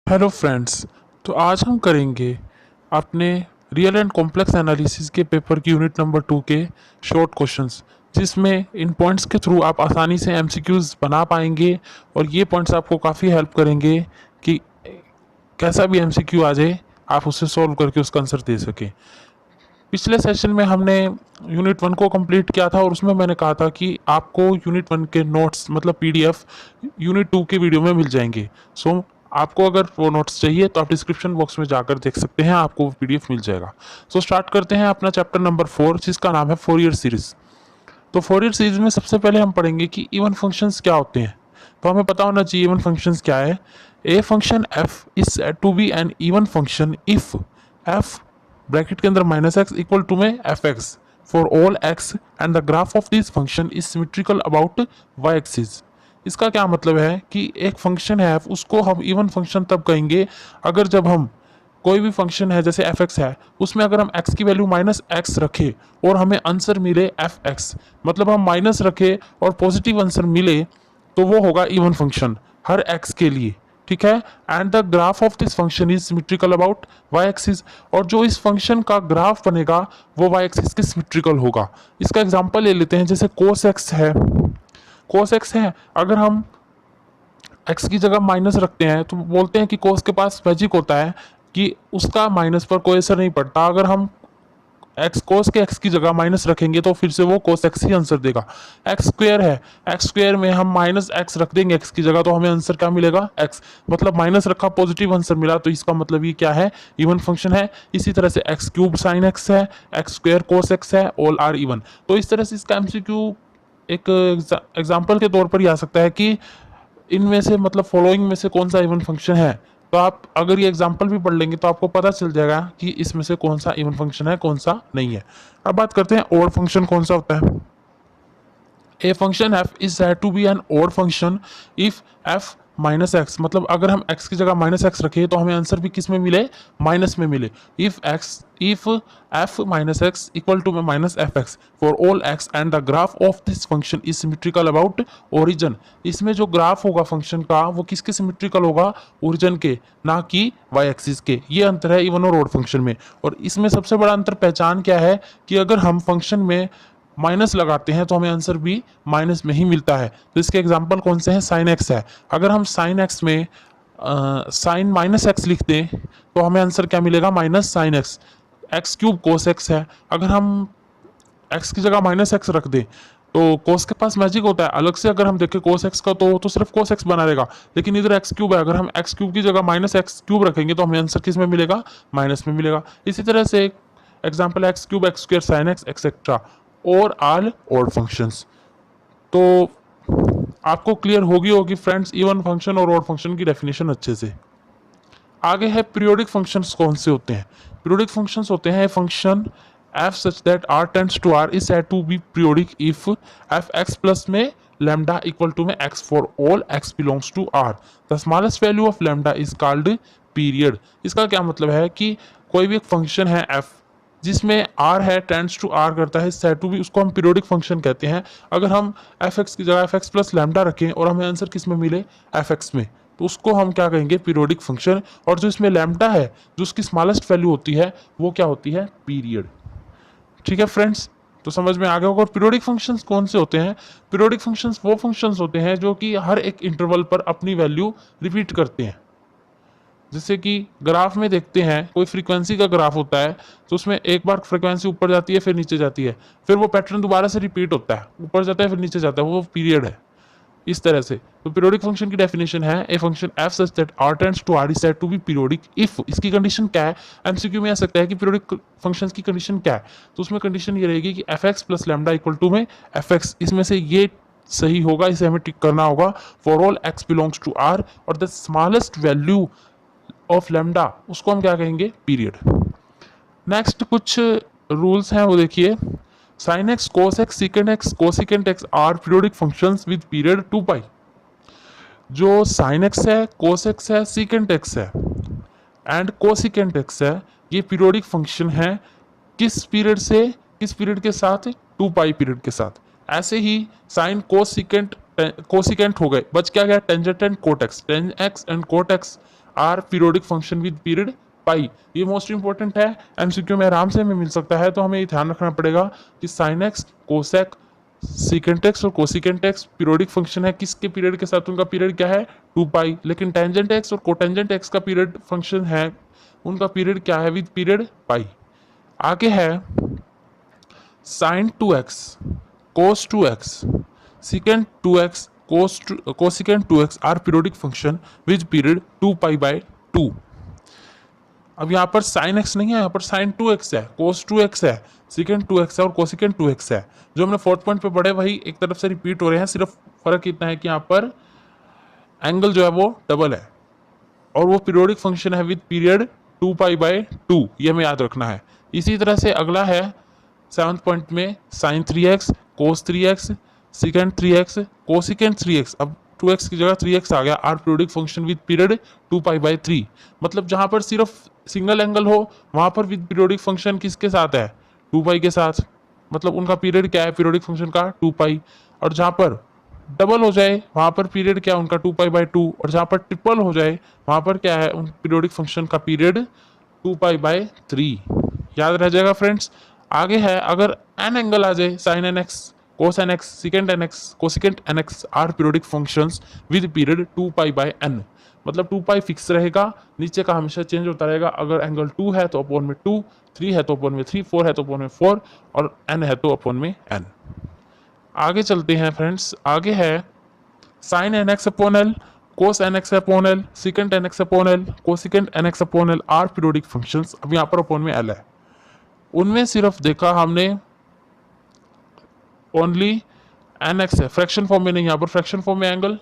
Hello friends. तो आज हम करेंगे अपने रियल एंड कॉम्प्लेक्स एनालिसिस के पेपर की यूनिट नंबर 2 के शॉर्ट क्वेश्चंस, जिसमें इन पॉइंट्स के थ्रू आप आसानी से एमसीक्यूज बना पाएंगे और ये पॉइंट्स आपको काफ़ी हेल्प करेंगे कि कैसा भी एमसीक्यू आ जाए आप उसे सॉल्व करके उसका आंसर दे सकें। पिछले सेशन में हमने यूनिट 1 को कंप्लीट किया था और उसमें मैंने कहा था कि आपको यूनिट 1 के नोट्स मतलब पीडीएफ यूनिट 2 के वीडियो में मिल जाएंगे। सो आपको अगर वो नोट्स चाहिए तो आप डिस्क्रिप्शन बॉक्स में जाकर देख सकते हैं, आपको वो पीडीएफ मिल जाएगा। सो स्टार्ट करते हैं अपना चैप्टर नंबर 4, जिसका नाम है फोरियर सीरीज। तो फोरियर सीरीज में सबसे पहले हम पढ़ेंगे कि इवन फंक्शंस क्या होते हैं। तो हमें पता होना चाहिए इवन फंक्शंस क्या है। A function f is said to be an even function if f bracket के अंदर माइनस एक्स इक्वल टू में f x for all x and the graph of this function is symmetrical about y axis. इसका क्या मतलब है कि एक function है उसको हम इवन फंक्शन तब कहेंगे अगर जब हम कोई भी फंक्शन है जैसे एफ एक्स है उसमें अगर हम एक्स की वैल्यू माइनस एक्स रखें और हमें आंसर मिले एफ एक्स, मतलब हम माइनस रखें और पॉजिटिव आंसर मिले तो वो होगा इवन फंक्शन हर एक्स के लिए। ठीक है। And the graph of this function is symmetrical about y axis, और जो इस फंक्शन का ग्राफ बनेगा वो वाई एक्सिस के सिमेट्रिकल होगा। इसका एग्जांपल ले लेते हैं, जैसे कोस एक्स है। कोस एक्स है, अगर हम एक्स की जगह माइनस रखते हैं तो बोलते हैं कि कोस के पास मैजिक होता है कि उसका माइनस पर कोई असर नहीं पड़ता। अगर हम एक्स कोस के एक्स की जगह माइनस रखेंगे तो फिर से वो कोस एक्स ही आंसर देगा। एक्स स्क्वेयर है, एक्स स्क्वेयर में हम माइनस एक्स रख देंगे एक्स की जगह तो हमें आंसर क्या मिलेगा, एक्स। मतलब माइनस रखा पॉजिटिव आंसर मिला, तो इसका मतलब ये क्या है, इवन फंक्शन है। इसी तरह से एक्स क्यूब साइन एक्स है, एक्स स्क्वेयर कोस एक्स है, ऑल आर इवन। तो इस तरह से इसका एमसीक्यू एक एग्जाम्पल के तौर पर ही आ सकता है कि इनमें से मतलब फॉलोइंग में से कौन सा इवन फंक्शन है। तो आप अगर ये एग्जाम्पल भी पढ़ लेंगे तो आपको पता चल जाएगा कि इसमें से कौन सा इवन फंक्शन है कौन सा नहीं है। अब बात करते हैं ओड फंक्शन कौन सा होता है। A function f is said to be an odd function if F minus x, मतलब अगर हम एक्स की जगह माइनस एक्स रखें तो हमें आंसर भी किस में मिले, माइनस में मिले। If F minus x equal to में minus F x for all x and the graph of this function is symmetrical about origin. इसमें जो ग्राफ होगा फंक्शन का वो किसके सिमेट्रिकल होगा, ओरिजिन के, ना कि वाई एक्सिस के। ये अंतर है इवन और ओड फंक्शन में। और इसमें सबसे बड़ा अंतर पहचान क्या है कि अगर हम फंक्शन में माइनस लगाते हैं तो हमें आंसर भी माइनस में ही मिलता है। तो इसके एग्जांपल कौन से हैं, साइन एक्स है। अगर हम साइन एक्स में साइन माइनस एक्स लिख दें तो हमें आंसर क्या मिलेगा, minus sine x. X cube कोस एक्स है, अगर हम एक्स की जगह माइनस एक्स रख दें तो कोस के पास मैजिक होता है अलग से। अगर हम देखें कोस एक्स का तो सिर्फ कोस एक्स बना रहेगा, लेकिन इधर एक्स क्यूब है, अगर हम एक्स क्यूब की जगह माइनस एक्स क्यूब रखेंगे तो हमें आंसर किस में मिलेगा, माइनस में मिलेगा। इसी तरह से example x cube x square sine x etcetera और आल ओड फंक्शंस। तो आपको क्लियर होगी फ्रेंड्स इवन फंक्शन और ओड फंक्शन की डेफिनेशन अच्छे से। आगे है पीरियोडिक फंक्शंस कौन से होते हैं। पीरियोडिक फंक्शंस होते हैं function f such that r tends to r is said to be periodic if f x plus में lambda equal to में x for all x belongs to r the smallest value of lambda is called period। इसका क्या मतलब है कि कोई भी एक फंक्शन है f जिसमें r है टेंड्स टू r करता है सेड टू बी, उसको हम पीरियोडिक फंक्शन कहते हैं। अगर हम एफ एक्स की जगह एफ एक्स प्लस लैम्डा रखें और हमें आंसर किस में मिले, एफ एक्स में, तो उसको हम क्या कहेंगे, पीरियोडिक फंक्शन। और जो इसमें लैम्डा है जो उसकी स्मॉलेस्ट वैल्यू होती है वो क्या होती है, पीरियड। ठीक है फ्रेंड्स, तो समझ में आ गया होगा। और पीरियोडिक फंक्शंस कौन से होते हैं, पीरियोडिक फंक्शंस वो फंक्शंस होते हैं जो कि हर एक इंटरवल पर अपनी वैल्यू रिपीट करते हैं। जैसे कि ग्राफ में देखते हैं कोई फ्रीक्वेंसी का ग्राफ होता है तो उसमें एक बार फ्रीक्वेंसी ऊपर जाती है फिर नीचे जाती है, फिर वो पैटर्न दोबारा से रिपीट होता है, ऊपर जाता है फिर नीचे जाता है, वो पीरियड है। इस तरह से तो पीरियोडिक फंक्शन की डेफिनेशन है a function f such that r tends to r is said to be periodic if. इसकी कंडीशन क्या है, एमसीक्यू में आ सकता है कि पीरियोडिक फंक्शंस की कंडीशन क्या है। तो उसमें कंडीशन ये रहेगी कि f x plus lambda equal to में एफ एक्स, इसमें से ये सही होगा, इसे हमें टिक करना होगा। For all x belongs to r और the smallest value of lambda उसको हम क्या कहेंगे, पीरियड। नेक्स्ट कुछ रूल्स हैं वो देखिए। Sine x cos x secant x cosecant x are periodic functions with period 2 pi. जो साइन एक्स है, कोस एक्स है, सीकेंट एक्स है एंड कोसिकेंट एक्स है, ये पीरियोडिक फंक्शन है किस पीरियड से, किस पीरियड के साथ, 2 पाई पीरियड के साथ। ऐसे ही साइन कोसिकेंट कोसिकेंट हो गए, बच क्या गया, tangent and cot X. Tan X and cot X are periodic function with period pi. ये मोस्ट इंपॉर्टेंट है, एमसीक्यू में आराम से हमें मिल सकता है, तो हमें ये ध्यान रखना पड़ेगा कि sine x, cosec, secant x और कोसिकेंट एक्स पीरियोडिक फंक्शन है, किसके पीरियड के साथ उनका पीरियड क्या है 2 पाई, लेकिन टेंजेंट एक्स और कोटेंजेंट एक्स का पीरियड फंक्शन है, उनका पीरियड क्या है विद पीरियड पाई। आगे है sine 2x, cos 2x, secant 2x, cosecant 2x are periodic function with period 2 pi by 2। अब यहाँ पर साइन एक्स नहीं है, यहाँ पर साइन 2x है, कोस 2x है, सिकेंट 2x है और कोसिकेंट 2x है। जो हमने फोर्थ पॉइंट पे पढ़े वही एक तरफ से रिपीट हो रहे हैं, सिर्फ फर्क इतना है कि यहाँ पर एंगल जो है वो डबल है और वो पीरियोडिक फंक्शन है विद पीरियड 2 पाई बाय 2, ये हमें याद रखना है। इसी तरह से अगला है 7th पॉइंट में साइन 3x, कोस 3x, secant 3x, cosecant 3x। अब 2x की जगह 3x आ गया, are periodic function with period 2 pi by 3। मतलब जहां पर सिर्फ सिंगल एंगल हो वहां पर विद पीरियोडिक फंक्शन किसके साथ है 2 पाई के साथ, मतलब उनका पीरियड क्या है पीरियोडिक फंक्शन का 2 पाई। और जहां पर डबल हो जाए वहां पर पीरियड क्या है उनका 2 पाई बाय 2, और जहां पर ट्रिपल हो जाए वहां पर क्या है उन पीरियोडिक फंक्शन का पीरियड 2 पाई बाय 3। याद रह जाएगा फ्रेंड्स। आगे है अगर एन एंगल आ जाए sine N x, cos N x, secant N x, cosecant N x are periodic functions with period 2 pi by n. मतलब 2 पाई फिक्स रहेगा, नीचे का हमेशा चेंज होता रहेगा। अगर एंगल 2 है तो अपॉन में 2, 3 है तो अपॉन में 3, 4 है तो अपॉन में 4 और n है तो अपॉन में n। आगे चलते हैं फ्रेंड्स। आगे है sine N X upon L, cos N X upon L, secant N X upon L, cosecant N X upon L are periodic functions. अब यहाँ पर अपॉन में एल है, उनमें सिर्फ देखा हमने ओनली एन एक्स है, फ्रैक्शन फॉर्म में नहीं। यहाँ पर फ्रैक्शन फॉर्म में एंगल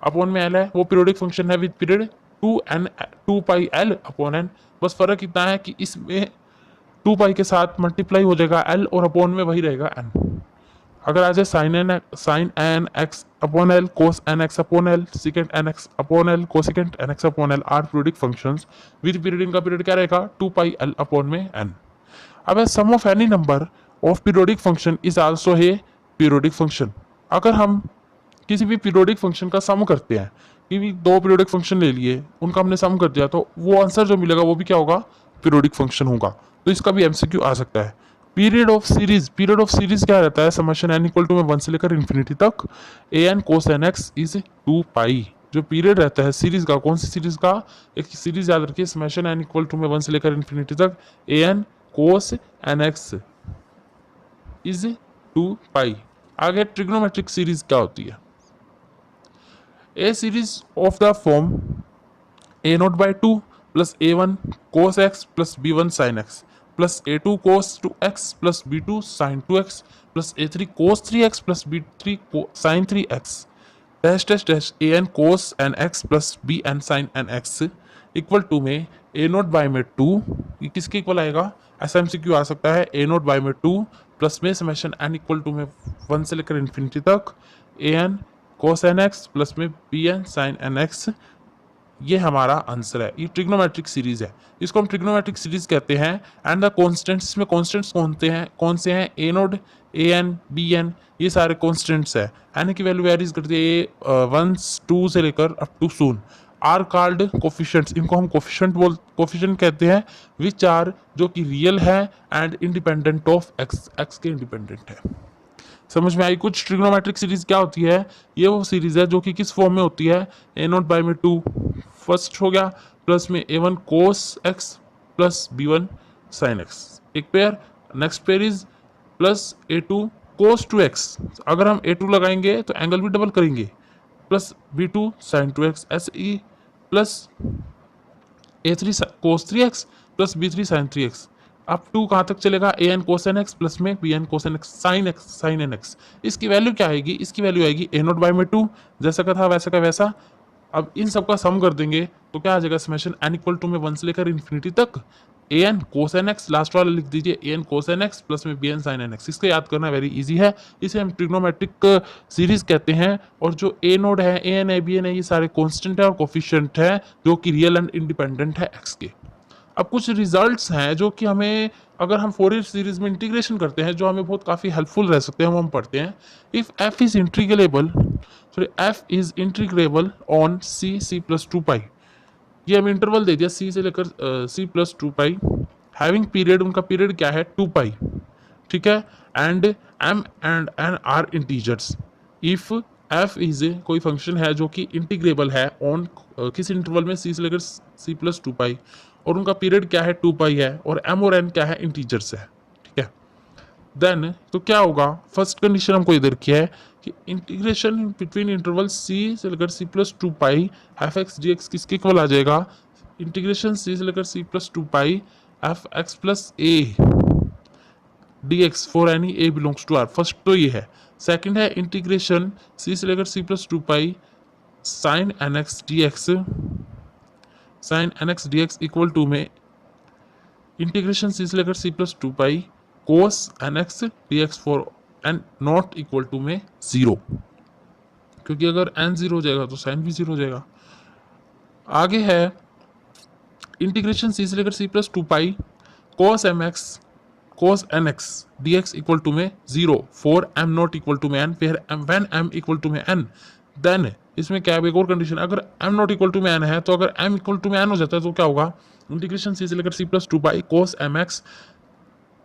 अपॉन में एल है, वो पीरियोडिक फंक्शन है with period 2 pi L upon n. बस फर्क इतना है कि इसमें 2 पाई के साथ मल्टीप्लाई हो जाएगा एल और अपॉन में वही रहेगा एन। अगर आ जाए sine N X upon L, cos N X upon L, secant N X upon L, cosecant N X upon L are periodic functions with period, इनका पीरियड क्या रहेगा 2 पाई एल अपॉन में एन। अब sum of any number of periodic function is also a periodic function. अगर हम किसी भी periodic function का सम करते हैं, कि भी 2 पीरियोडिक फंक्शन ले लिए उनका हमने सम कर दिया, तो वो आंसर जो मिलेगा वो भी क्या होगा पीरियोडिक फंक्शन होगा। तो इसका भी एमसीक्यू आ सकता है। पीरियड ऑफ सीरीज क्या रहता है, समेशन एन इक्वल टू में 1 से लेकर इन्फिनिटी तक A N cos N x is 2 pi. जो पीरियड रहता है सीरीज का, कौन सी सीरीज का, एक सीरीज याद रखिए समेशन एन इक्वल टू में 1 से लेकर इन्फिनिटी तक A N cos N x is 2 pi. आगे ट्रिग्नोमेट्रिक सीरीज क्या होती है, a series of the form A not by 2 plus A1 cos x plus B1 sin x plus A2 cos 2x plus B2 sin 2x plus A3 cos 3x plus B3 sin 3x dash dash dash AN cos n x plus BN sin n x equal to में A not by में 2, ये किसके equal आएगा, ऐसा MCQ आ सकता है A not by में 2 plus में समेशन n इक्वल टू में 1 से लेकर इन्फिनिटी तक AN cos n x plus में BN sin n x। ये हमारा आंसर है। ये ट्रिग्नोमेट्रिक सीरीज है, इसको हम ट्रिग्नोमेट्रिक सीरीज कहते हैं। एंड द कॉन्स्टेंट्स में कॉन्स्टेंट्स कौन से हैं ए नोड, ए एन, बी एन, ये सारे कॉन्स्टेंट्स है। एन की वैल्यू वेरीज करती है 1 2 से लेकर अप टू सून। आर कॉल्ड कोफिशिएंट्स, इनको हम कोफिशिएंट कहते हैं विच आर, जो कि रियल है and independent of x, x के इंडिपेंडेंट है। समझ में आई कुछ। ट्रिग्नोमेट्रिक सीरीज क्या होती है, ये वो सीरीज है जो कि किस फॉर्म में होती है, ए नोट बाई में 2 फर्स्ट हो गया प्लस में A1 cos x plus B1 sin x एक pair, next pair is plus A2 cos 2x, अगर हम A2 लगाएंगे तो एंगल भी डबल करेंगे, प्लस B2 sin 2x ऐसे ही, plus A3 cos 3x plus B3 sin 3x। अब 2 कहाँ तक चलेगा, AN cos n x plus में BN cos n x sin n x। इसकी वैल्यू क्या आएगी, इसकी वैल्यू आएगी A नोट बाई में 2, जैसा का था वैसा का वैसा। अब इन सब का सम कर देंगे तो क्या आ जाएगा, समेशन n इक्वल टू में 1 से लेकर इन्फिनिटी तक AN cos n x, last वाला लिख दीजिए AN cos n x plus में BN sin n x। इसको याद करना वेरी इजी है, इसे हम ट्रिग्नोमेट्रिक सीरीज कहते हैं। और जो A नोड है, AN है, BN है, ये सारे कॉन्स्टेंट है और कोफिशिएंट है जो कि रियल एंड इंडिपेंडेंट है x के। अब कुछ रिजल्ट्स हैं जो कि हमें अगर हम फोरियर सीरीज में इंटीग्रेशन करते हैं जो हमें बहुत काफ़ी हेल्पफुल रह सकते हैं, हम पढ़ते हैं। If f is integrable on c plus 2 pi, ये हमें इंटरवल दे दिया सी से लेकर सी plus two pi, having period, उनका पीरियड क्या है 2 पाई, ठीक है, and M and n are integers, if F is कोई फंक्शन है जो कि इंटीग्रेबल है ऑन किस इंटरवल में सी से लेकर सी प्लस टू पाई, और उनका पीरियड क्या है 2 पाई है, और एम और एन क्या है इंटीजर्स है, ठीक है। देन तो क्या होगा, फर्स्ट कंडीशन हमको इधर किया है कि इंटीग्रेशन बिटवीन इंटरवल सी से लेकर सी plus two pi F x D x किसके इक्वल आ जाएगा, इंटीग्रेशन सी से लेकर सी plus two pi F x plus a d x for any a belongs to r. First तो ये है। सेकंड है इंटीग्रेशन सी से लेकर सी plus two pi sine N x D x, sine N x D x equal to में integration सी से लेकर सी plus two pi cos N x D x for N not equal to में zero, क्योंकि अगर N zero हो जाएगा तो sign भी जीरो हो जाएगा। आगे है इंटीग्रेशन सी से लेकर सी plus two pi cos M x cos N x D x equal to में zero for M not equal to में एन, फिर व्हेन एम इक्वल टू में एन। देन इसमें क्या है, एक और कंडीशन, अगर एम नॉट इक्वल टू में एन है तो अगर एम इक्वल टू में एन हो जाता है तो क्या होगा, इंटीग्रेशन सी से लेकर सी plus two pi cos M x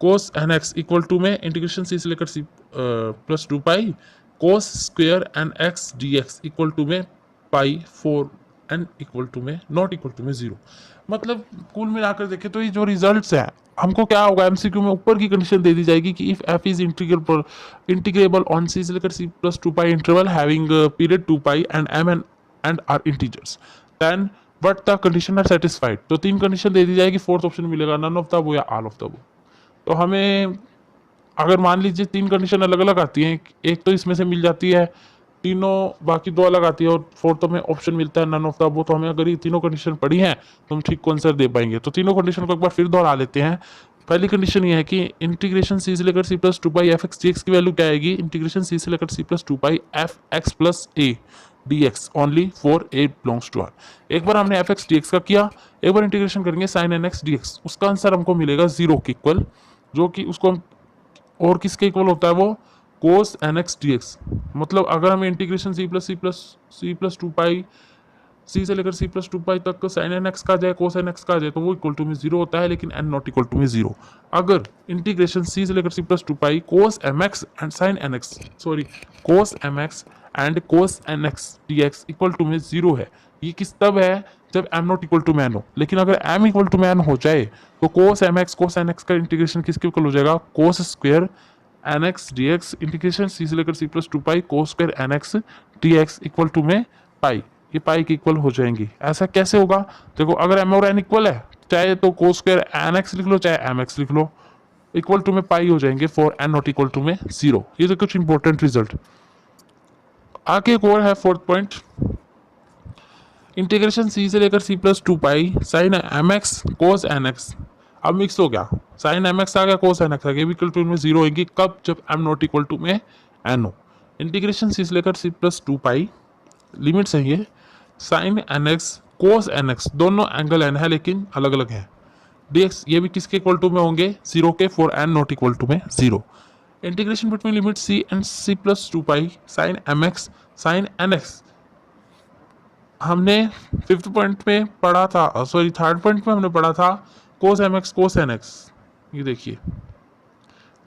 cos N X equal to में इंटीग्रेशन सी से लेकर सी plus two pi cos square N x D x equal to में pi for N equal to में नॉट इक्वल टू में zero. मतलब कुल मिलाकर देखें तो ये जो रिजल्ट्स है, हमको क्या होगा, एमसीक्यू में ऊपर की कंडीशन दे दी जाएगी कि if F is integrable on C से लेकर सी plus two pi interval having period two pi and M and are integers, then but the condition are satisfied. तो तीन कंडीशन दे दी जाएगी, फोर्थ ऑप्शन मिलेगा नन ऑफ द अबव या all of the above. तो हमें अगर मान लीजिए तीन कंडीशन अलग अलग आती हैं, एक तो इसमें से मिल जाती है, तीनों बाकी दो अलग आती है और फोर्थ में ऑप्शन मिलता है नन ऑफ द अबव, तो हमें अगर ये तीनों कंडीशन पड़ी हैं तो हम ठीक को आंसर दे पाएंगे। तो तीनों कंडीशन को एक बार फिर दोहरा लेते हैं। पहली कंडीशन ये है कि इंटीग्रेशन सी से लेकर सी plus two pi F x D x की वैल्यू क्या आएगी, इंटीग्रेशन सी से लेकर सी plus two pi F x plus a d x only for a belongs to r. एक बार हमने एफ एक्स डी एक्स का किया, एक बार इंटीग्रेशन करेंगे sine N x D x, उसका आंसर हमको मिलेगा जीरो के इक्वल, जो कि उसको हम और किसके इक्वल होता है वो कोस एन एक्स डी एक्स। मतलब अगर हमें इंटीग्रेशन सी प्लस टू पाई सी से लेकर सी प्लस टू पाई तक साइन एन एक्स का जाए कोस एन एक्स का जाए तो वो इक्वल टू में जीरो होता है, लेकिन एन नॉट इक्वल टू में जीरो। अगर इंटीग्रेशन सी से लेकर सी plus two pi cos M x and sine N x sorry cos M x and cos N x D x equal to में zero है, ये किस तब है जब एम नॉट इक्वल टू में एन हो। लेकिन अगर एम इक्वल टू में एन हो जाए तो cos M x cos N x का इंटीग्रेशन किसके इक्वल हो जाएगा, cos square N x D X integration सी से लेकर सी plus two pi cos square N x D x equal to में पाई, ये पाई के इक्वल हो जाएंगी। ऐसा कैसे होगा, देखो अगर एम और एन इक्वल है, चाहे तो कोस स्क्वायर एन एक्स लिख लो चाहे एम एक्स लिख लो, इक्वल टू में पाई हो जाएंगे for N not equal to में जीरो। ये तो कुछ इंपॉर्टेंट रिजल्ट। आगे एक और है फोर्थ पॉइंट, इंटीग्रेशन सी से लेकर सी plus two pi sine M x cos N X, अब मिक्स हो गया, साइन एम एक्स आ गया कोस एन एक्स आ गया, इक्वल टू में जीरो होगी कब, जब एम नॉट इक्वल टू में एन हो। इंटीग्रेशन सी से लेकर सी प्लस टू पाई लिमिट्स है ये, sign N x cos N x दोनों एंगल एन है लेकिन अलग अलग है, डी एक्स ये भी किसके इक्वल टू में होंगे जीरो के for N not equal to में zero. Integration between limit C and C plus two pi sine M x sine N X, हमने फिफ्थ पॉइंट में पढ़ा था, सॉरी थर्ड पॉइंट में हमने पढ़ा था cos M x cos N x, ये देखिए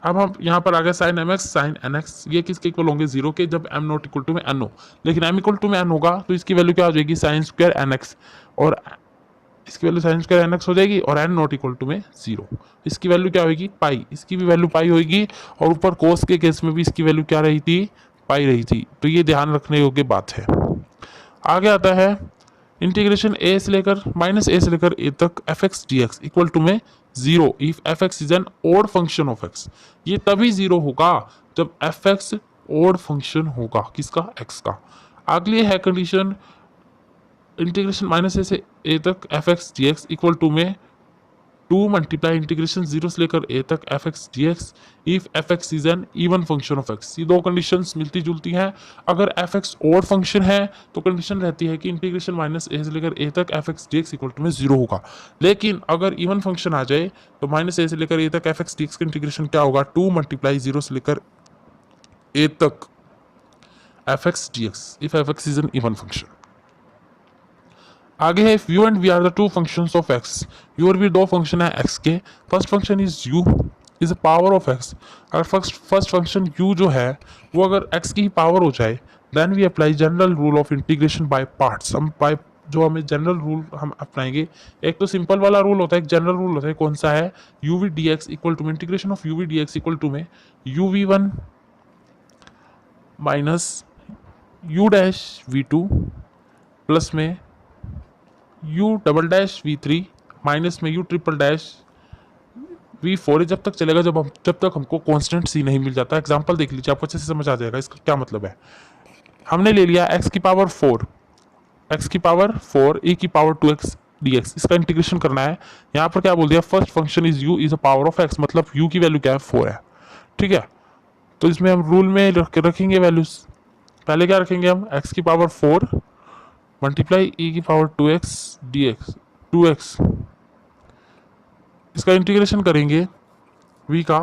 अब हम यहाँ पर आ गए sine M x sine N x, ये किसके इक्वल होंगे जीरो के जब एम नॉट इक्वल टू में एन हो। लेकिन एम इक्वल टू में एन होगा तो इसकी वैल्यू क्या हो जाएगी, साइन स्क्वायर एन एक्स, और इसकी value sine square N x हो जाएगी, और एन नॉट इक्वल टू में जीरो, इसकी वैल्यू क्या होगी पाई, इसकी भी वैल्यू पाई होगी, और ऊपर कोस के केस में भी इसकी वैल्यू क्या रही थी, पाई रही थी। तो ये ध्यान रखने योग्य बात है। आगे आता है इंटीग्रेशन ए से लेकर माइनस ए से लेकर ए तक F x D x equal to में zero if F x is an odd function of x, ये तभी जीरो होगा जब एफ एक्स ओड फंक्शन होगा किसका, एक्स का। अगली है कंडीशन इंटीग्रेशन माइनस ए से ए तक F x D x equal to में टू मल्टीप्लाई इंटीग्रेशन जीरो से लेकर ए तक F x D x if F x is an even function of x. ये दो कंडीशंस मिलती जुलती हैं। अगर एफ एक्स ओड फंक्शन है तो कंडीशन रहती है कि इंटीग्रेशन माइनस ए से लेकर ए तक F x D x equal to में जीरो होगा। लेकिन अगर इवन फंक्शन आ जाए तो माइनस ए से लेकर ए तक एफ एक्स डी एक्स का इंटीग्रेशन क्या होगा, टू मल्टीप्लाई जीरो से लेकर ए तक F x D x if F x is an even function. आगे है u and v are the two functions of x. U और वी दो फंक्शन है एक्स के। First function is u is a power of x. अगर first function u जो है वो अगर एक्स की पावर हो जाए then we apply general rule of integration by parts. हम बाय जो हमें जनरल रूल हम अपनाएंगे, एक तो सिंपल वाला रूल होता है, एक जनरल रूल होता है। कौन सा है? U V D x equal to में integration of U V D x equal to में U V one minus U dash V two plus में U double dash V three minus में U triple dash V four. जब तक चलेगा जब तक हमको कांस्टेंट सी नहीं मिल जाता। एग्जांपल देख लीजिए, आपको अच्छे से समझ आ जाएगा इसका क्या मतलब है। हमने ले लिया एक्स की पावर फोर, एक्स की पावर फोर e की power two x D x, इसका इंटीग्रेशन करना है। यहाँ पर क्या बोल दिया? First function is u is a power of x, मतलब u की वैल्यू क्या है? 4 है। ठीक है, तो इसमें हम रूल में रखेंगे वैल्यूज। पहले क्या रखेंगे हम? x की पावर 4 मल्टीप्लाई e की पावर 2x dx 2x, इसका इंटीग्रेशन करेंगे v का,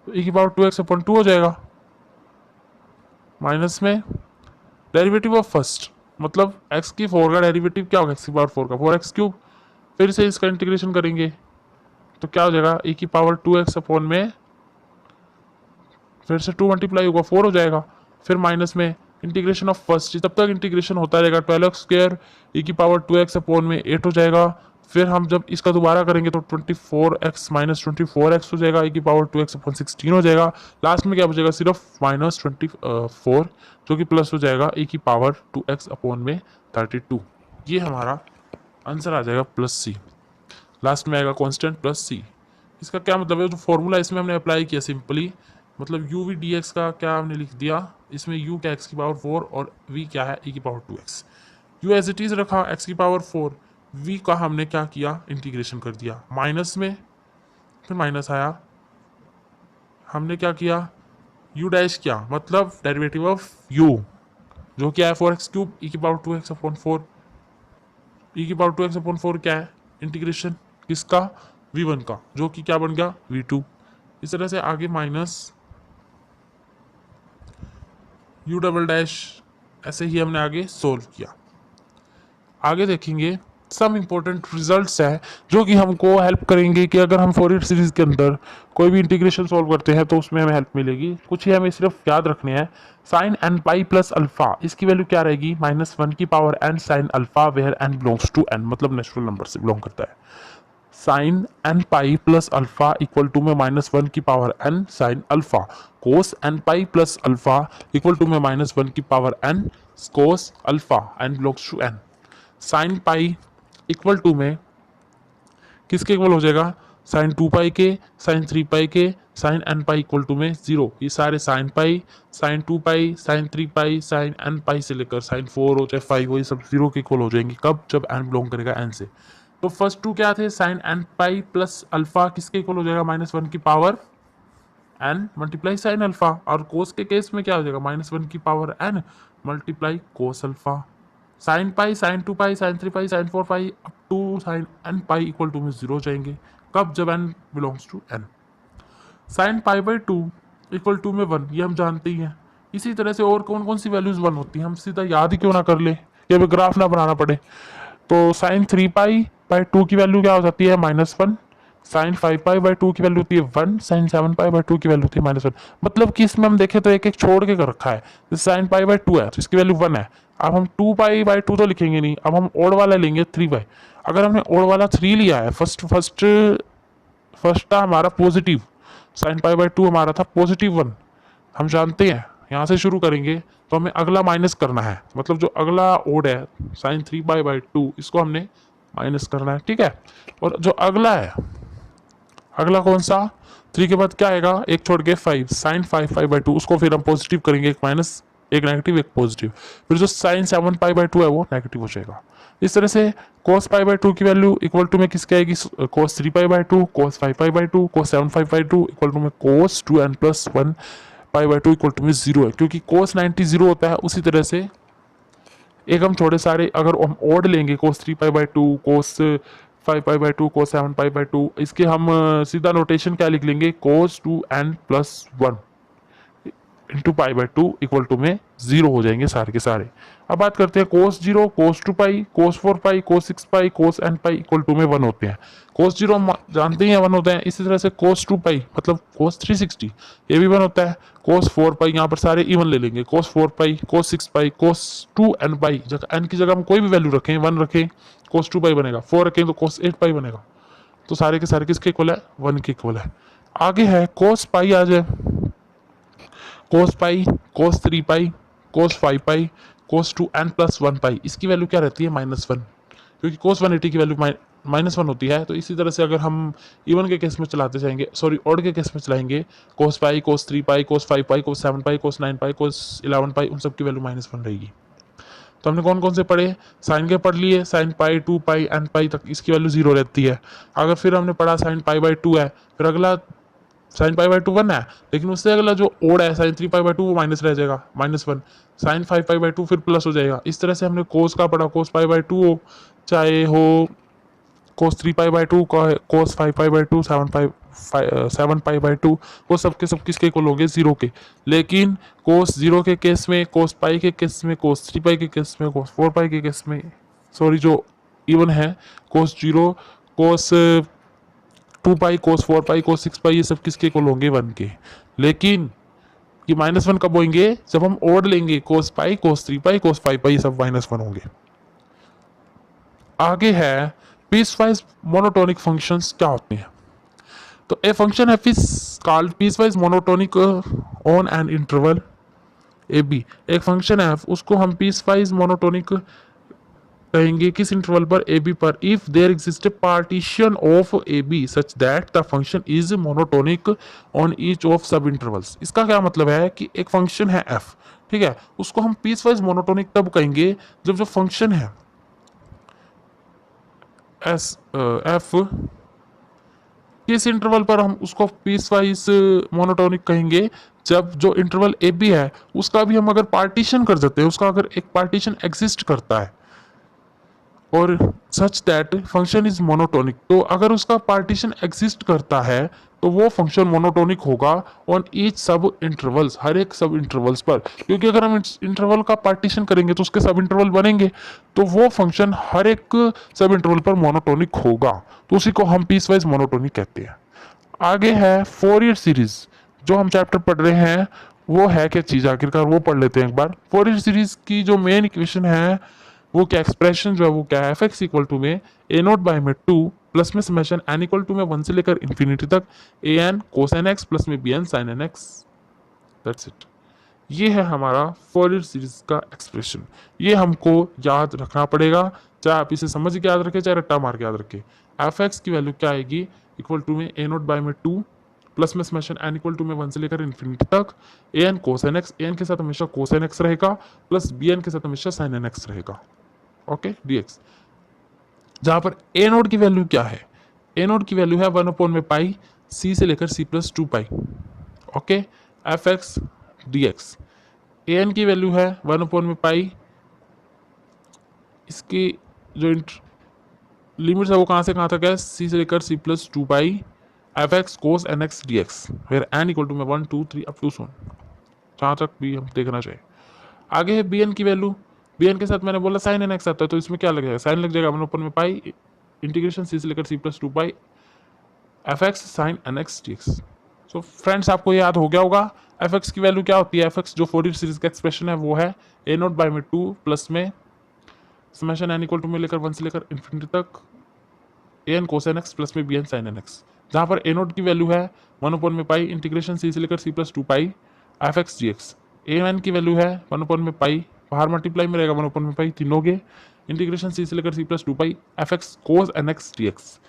तो e की पावर 2x अपॉन 2 हो जाएगा। माइनस में डेरिवेटिव ऑफ फर्स्ट, मतलब x की 4 का डेरिवेटिव क्या होगा? x की पावर 4 का 4x क्यूब। फिर से इसका इंटीग्रेशन करेंगे तो क्या हो जाएगा? e की पावर 2x अपॉन में फिर से 2 मल्टीप्लाई होगा 4 हो जाएगा। फिर माइनस में इंटीग्रेशन ऑफ फर्स्ट, तब तक इंटीग्रेशन होता रहेगा 12x स्क्वायर e की पावर 2x अपॉन में 8 हो जाएगा। फिर हम जब इसका दोबारा करेंगे तो 24x माइनस 24x हो जाएगा, e की पावर 2x अपॉन 16 हो जाएगा। लास्ट में क्या बचेगा? सिर्फ माइनस 24 जो कि प्लस हो जाएगा e की पावर 2x अपॉन में 32। ये हमारा आंसर आ जाएगा प्लस सी। लास्ट में आएगा कांस्टेंट प्लस सी। इसका क्या मतलब है? जो फॉर्मूला इसमें हमने अप्लाई किया सिंपली, मतलब यू वी डी एक्स का क्या हमने लिख दिया, इसमें यू क्या एक्स की पावर 4 और वी क्या है? e की power 2x। U as it is रखा एक्स की पावर 4, वी का हमने क्या किया? इंटीग्रेशन कर दिया माइनस में, फिर माइनस आया, हमने क्या किया? यू डैश किया, मतलब डेरिवेटिव ऑफ यू जो क्या है? 4x क्यूब e की पावर 2x अपॉन 4। e की पावर 2x अपॉन 4 क्या है? इंटीग्रेशन किसका? v1 का, जो कि क्या बन गया? v2। इस तरह से आगे माइनस यू डबल डैश, ऐसे ही हमने आगे सोल्व किया। आगे देखेंगे सम इम्पोर्टेंट रिजल्ट्स है जो कि हमको हेल्प करेंगे कि अगर हम फोरियर सीरीज के अंदर कोई भी इंटीग्रेशन सॉल्व करते हैं तो उसमें हमें हेल्प मिलेगी। कुछ ही हमें सिर्फ याद रखने हैं। Sine N pi plus alpha, इसकी वैल्यू क्या रहेगी? -1 की power n sine alpha where n belongs to n, मतलब नेचुरल नंबर से बिलोंग करता है। Sine N pi plus alpha equal to में -1 की power n sine alpha. Cos n pi plus alpha equal to में -1 की power n cos alpha n belongs to n. Sine pi equal to में किसके equal हो जाएगा? Sign 2 पाई के, sign 3 pi के, sine N pi equal to में 0। ये सारे sine pi, sine 2 pi, sine 3 pi, sine N pi से लेकर साइन 4 हो चाहे 5 हो, ये सब 0 के इक्वल हो जाएंगे। कब? जब एन बिलोंग करेगा एन से। तो फर्स्ट टू क्या थे? Sine N pi plus alpha किसके इक्वल हो जाएगा? -1 की power n multiply sine alpha. और कोस के केस में क्या हो जाएगा? -1 की power n multiply cos alpha. Sine pi, sine 2 pi, sine 3 pi, sine 4 pi up to sine N pi equal to में 0 हो जाएंगे। कब? जब n belongs to n. Sine pi by 2 equal to में 1, ये हम जानते ही हैं। इसी तरह से और कौन कौन सी वैल्यूज 1 होती हैं, हम सीधा याद ही क्यों ना कर ले, ये भी ग्राफ ना बनाना पड़े। तो साइन 3 पाई बाई 2 की वैल्यू क्या हो जाती है? -1। साइन 5 पाई बाई 2 की वैल्यू होती है 1। साइन 7 पाई बाई 2 की वैल्यू होती है -1। मतलब कि इसमें हम देखें तो एक एक छोड़ के कर रखा है। जैसे साइन पाई बाई 2 है तो इसकी वैल्यू 1 है। अब हम 2 पाई बाई 2 तो लिखेंगे नहीं, अब हम ओड वाला लेंगे 3 पाई। अगर हमने ओड वाला 3 लिया है, फर्स्ट था हमारा पॉजिटिव, साइन पाई बाई 2 हमारा था +1, हम जानते हैं। यहाँ से शुरू करेंगे तो हमें अगला माइनस करना है, मतलब जो अगला ओड है साइन 3 पाई बाई 2, इसको हमने माइनस करना है। ठीक है, और जो अगला है, अगला कौन सा? 3 के बाद क्या आएगा? एक छोड़ के 5, साइन 5 पाई बाई 2, उसको फिर हम पॉजिटिव करेंगे, एक माइनस एक नेगेटिव एक पॉजिटिव। फिर जो साइन 7 पाई बाई 2 है वो नेगेटिव हो जाएगा। इस तरह से cos पाई बाई 2 की वैल्यू इक्वल टू में किसकी आएगी? cos 3 pi by 2, cos 5 pi by 2, cos 7 pi by 2 equal to में cos 2n plus 1 pi by 2 equal to में 0 है, क्योंकि cos 90 0 होता है। उसी तरह से एक हम थोड़े सारे अगर हम ओड लेंगे, cos 3 pi by 2, cos 5 pi by 2, cos 7 pi by 2, इसके हम सीधा नोटेशन क्या लिख लेंगे? cos 2n plus 1 into pi by two equal to में जीरो हो जाएंगे सारे के सारे। अब बात करते हैं cos zero, cos two pi, cos four pi, cos six pi, cos n pi equal to में वन होते हैं। कोस जीरो हम जानते ही हैं वन होते हैं, इसी तरह से कोस टू पाई मतलब कोस 360 ये भी वन होता है। कोस फोर पाई यहाँ पर सारे इवन ले लेंगे, cos four pi, cos six pi, cos two N pi, जगह एन की जगह हम कोई भी वैल्यू रखें, वन रखें कोस टू पाई बनेगा, फोर रखें तो कोस एट पाई बनेगा। तो सारे के सारे किसके इक्वल है, वन के इक्वल है। आगे है कोस पाई आ जाए, cos pi, cos three pi, cos five pi, cos two N plus one pi, इसकी वैल्यू क्या रहती है माइनस वन, क्योंकि कोस 180 की वैल्यू माइनस वन होती है। तो इसी तरह से अगर हम इवन के केस में चलाते जाएंगे, सॉरी ऑड के केस में चलाएंगे, कोस pi, cos three pi, cos five pi, कोस सेवन पाई, कोस नाइन पाई, कोस 11 पाई, उन सब की वैल्यू माइनस वन रहेगी। तो हमने कौन कौन से पढ़े, साइन के पढ़ लिए, sine pi, two pi, N pi तक इसकी वैल्यू जीरो रहती है। अगर फिर हमने पढ़ा साइन पाई बाई टू है, फिर अगला sine pi by two one है, लेकिन उससे अगला जो ओड है sine three pi by two वो माइनस रह जाएगा, minus one. Sine five pi by two फिर प्लस हो जाएगा। इस तरह से हमने कोस का पढ़ा, कोस पाई बाई टू हो चाहे हो कोस three pi by to, cos five pi by to, seven pi by two, वो सब के सब किसके इक्वल होंगे, जीरो के। लेकिन कोस जीरो के केस में, कोस पाई के केस में, कोस थ्री पाई के केस में, कोस फोर पाई के केस में, सॉरी जो इवन है, cos zero, cos two pi, cos four pi, cos six pi, ये सब किसके इक्वल होंगे, वन के। लेकिन ये माइनस वन कब होंगे, जब हम ओड लेंगे, कोस pi, cos three pi, cos five पाई, ये सब माइनस वन होंगे। आगे है पीसवाइज मोनोटोनिक फंक्शंस क्या होते हैं। तो ए फंक्शन है called piecewise monotonic on an interval a b. एक फंक्शन है उसको हम पीसवाइज मोनोटोनिक कहेंगे किस इंटरवल पर, ए बी पर, if there exist a partition of a b such that the function is monotonic on each of sub intervals. इसका क्या मतलब है कि एक फंक्शन है एफ, ठीक है, उसको हम पीसवाइज मोनोटोनिक तब कहेंगे जब जो फंक्शन है एस एफ किस इंटरवल पर हम उसको पीसवाइज मोनोटोनिक कहेंगे, जब जो इंटरवल ए बी है उसका भी हम अगर पार्टीशन कर देते हैं, उसका अगर एक पार्टीशन एग्जिस्ट करता है और such that function is monotonic, तो अगर उसका पार्टीशन एग्जिस्ट करता है तो वो फंक्शन मोनोटोनिक होगा ऑन ईच सब इंटरवल्स, हर एक सब इंटरवल्स पर। क्योंकि अगर हम इंटरवल का पार्टीशन करेंगे तो उसके सब इंटरवल बनेंगे, तो वो फंक्शन हर एक सब इंटरवल पर मोनोटोनिक होगा, तो उसी को हम पीसवाइज मोनोटोनिक कहते हैं। आगे है फोरियर सीरीज, जो हम चैप्टर पढ़ रहे हैं वो है क्या चीज़ आखिरकार, वो पढ़ लेते हैं एक बार। फोरियर सीरीज की जो मेन इक्वेशन है वो क्या, एक्सप्रेशन जो है वो क्या है, एफ एक्स इक्वल टू में ए नोट बाई में टू प्लस में समेशन एन इक्वल टू में वन से लेकर इन्फिनिटी तक A N cos N x plus में B N sine N X, that's it. ये है हमारा फोरियर सीरीज का एक्सप्रेशन। ये हमको याद रखना पड़ेगा, चाहे आप इसे समझ के याद रखें चाहे रट्टा मार के याद रखें। एफ एक्स की वैल्यू क्या आएगी, इक्वल टू में ए नोट बाई में टू प्लस में समेशन एन इक्वल टू में वन से लेकर इन्फिनिटी तक A N cos N x, A N के साथ हमेशा कोस एन एक्स रहेगा, प्लस बी एन के साथ हमेशा साइन एन एक्स रहेगा, ओके डीएक्स। जहां पर ए नोड की वैल्यू क्या है, ए नोड की वैल्यू है वन अपॉन में पाई सी से लेकर सी plus two pi, okay, F x D x. A N की वैल्यू है वन अपॉन में पाई, इसकी जो लिमिट्स है वो कहाँ से कहाँ तक है, सी से लेकर सी plus two pi F x cos N x D X, where N equal to में one two three up to so on, जहाँ तक भी हम देखना चाहिए। आगे है बी एन की वैल्यू, बी एन के साथ मैंने बोला साइन एन एक्स आता है, तो इसमें क्या लग जाएगा, साइन लग जाएगा वन ऊपर में पाई इंटीग्रेशन सी से लेकर सी plus two pi F x sine N x D X. So friends आपको याद हो गया होगा एफ एक्स की वैल्यू क्या होती है, एफ एक्स जो फोरियर सीरीज का एक्सप्रेशन है वो है ए नोट बाई में टू प्लस में समेशन एन इक्वल टू में लेकर वन से लेकर इन्फिनिटी तक A N cos N x plus में B N sine N x, जहाँ पर ए नोट की वैल्यू है वन अपॉन में पाई इंटीग्रेशन सी से लेकर सी plus two pi F x g x. A N की वैल्यू है वन अपॉन में पाई, बाहर मल्टीप्लाई में रहेगा वन अपॉन में पाई तीनों के, इंटीग्रेशन सी से लेकर सी plus two pi F x cos N x D x.